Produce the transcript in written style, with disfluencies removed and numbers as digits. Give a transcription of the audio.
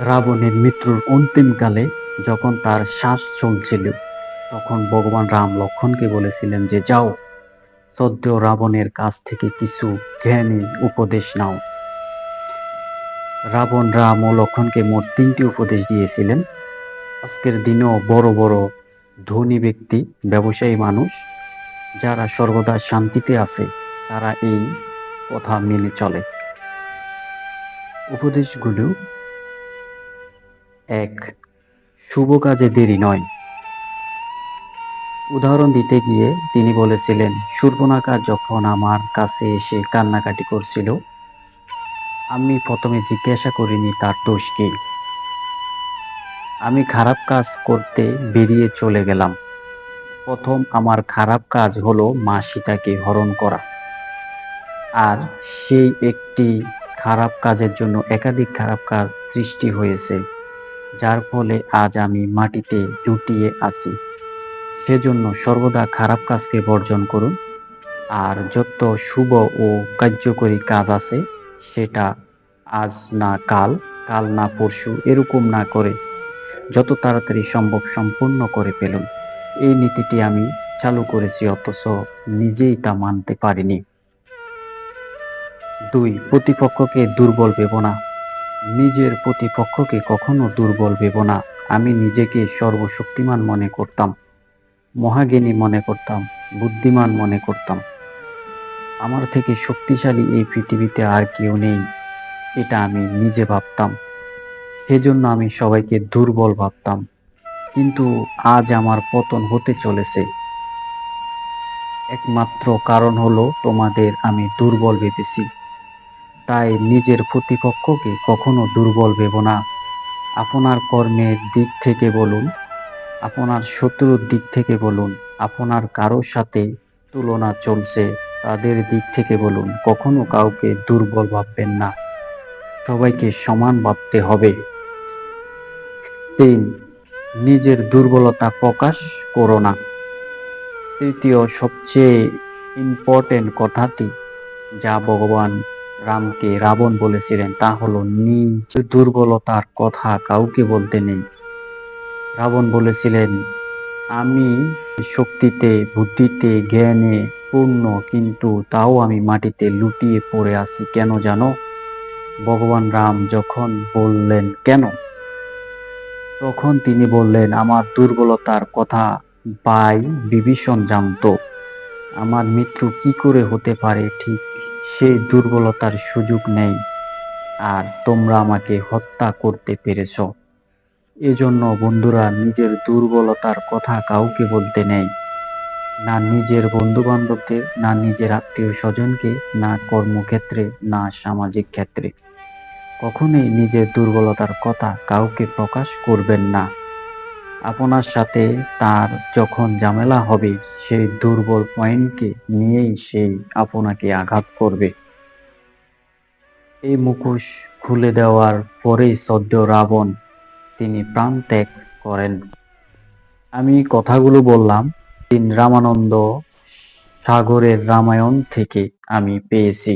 রাবণের মৃত্যুর অন্তিমকালে যখন তার শ্বাস চলছিল, তখন ভগবান রাম লক্ষ্মণকে বলেছিলেন যে, যাও, সদ্য রাবণের কাছ থেকে কিছু জ্ঞানী উপদেশ নাও। রাবণ রাম ও লক্ষ্মণকে মোট 3টি উপদেশ দিয়েছিলেন। আজকের দিনেও বড় বড় ধনী ব্যক্তি, ব্যবসায়ী মানুষ যারা সর্বদা শান্তিতে আছে, তারা এই কথা মেনে চলে। উপদেশগুলো: 1. শুভ কাজে দেরি নয়। উদাহরণ দিতে গিয়ে তিনি বলেছিলেন, শূর্পণখা যখন আমার কাছে এসে কান্নাকাটি করছিল, আমি প্রথমে জিজ্ঞাসা করিনি তার দোষ কি। আমি খারাপ কাজ করতে বেরিয়ে চলে গেলাম। প্রথম আমার খারাপ কাজ হলো মা সীতাকে হরণ করা। আর সেই একটি খারাপ কাজের জন্য একাধিক খারাপ কাজ সৃষ্টি হয়েছে, যার ফলে আজ আমি মাটিতে লুটিয়ে আছি। সেজন্য সর্বদা খারাপ কাজকে বর্জন করুন। আর যত শুভ ও কার্যকরী কাজ আছে, সেটা আজ না কাল, কাল না পরশু, এরকম না করে যত তাড়াতাড়ি সম্ভব সম্পূর্ণ করে ফেলুন। এই নীতিটি আমি চালু করেছি, অথচ নিজেই তা মানতে পারিনি। 2. প্রতিপক্ষকে দুর্বল ভেবো না। নিজের প্রতিপক্ষকে কখনো দুর্বল ভেবো না। আমি নিজেকে সর্বশক্তিমান মনে করতাম, মহাজ্ঞানী মনে করতাম, বুদ্ধিমান মনে করতাম। আমার থেকে শক্তিশালী এই পৃথিবীতে আর কেউ নেই, এটা আমি নিজে ভাবতাম। সেজন্য আমি সবাইকে দুর্বল ভাবতাম। কিন্তু আজ আমার পতন হতে চলেছে। একমাত্র কারণ হলো তোমাদের আমি দুর্বল ভেবেছি। তাই নিজের প্রতিপক্ষকে কখনো দুর্বল ভেবো না। আপনার কর্মের দিক থেকে বলুন, আপনার শত্রুর দিক থেকে বলুন, আপনার কারোর সাথে তুলনা চলছে, তাদের দিক থেকে বলুন, কখনো কাউকে দুর্বল ভাববেন না। সবাইকে সমান ভাবতে হবে। 3. নিজের দুর্বলতা প্রকাশ করো না। তৃতীয় সবচেয়ে ইম্পর্টেন্ট কথাটি যা ভগবান রামকে রাবণ বলেছিলেন, তা হলো নিজের দুর্বলতার কথা কাউকে বলতে নেই। রাবণ বলেছিলেন, আমি শক্তিতে, বুদ্ধিতে, জ্ঞানে পূর্ণ, কিন্তু তাও আমি মাটিতে লুটিয়ে পড়ে আছি। কেন জানো? ভগবান রাম যখন বললেন কেন, তখন তিনি বললেন, আমার দুর্বলতার কথা ভাই বিভীষণ জানতো। আমার মৃত্যু কি করে হতে পারে ঠিক সেই দুর্বলতার সুযোগ নেই, আর তোমরা আমাকে হত্যা করতে পেরেছ। এজন্য বন্ধুরা, নিজের দুর্বলতার কথা কাউকে বলতে নেই, না নিজের বন্ধু বান্ধবদের, না নিজের আত্মীয় স্বজনকে, না কর্মক্ষেত্রে, না সামাজিক ক্ষেত্রে। কখনোই নিজের দুর্বলতার কথা কাউকে প্রকাশ করবেন না। আপনার সাথে তার যখন ঝামেলা হবে, সেই দুর্বল পয়েন্টকে নিয়েই সে আপনাকে আঘাত করবে। এই মুখোশ খুলে দেওয়ার পরেই সদ্য রাবণ তিনি প্রাণ ত্যাগ করেন। আমি কথাগুলো বললাম রামানন্দ সাগরের রামায়ণ থেকে আমি পেয়েছি।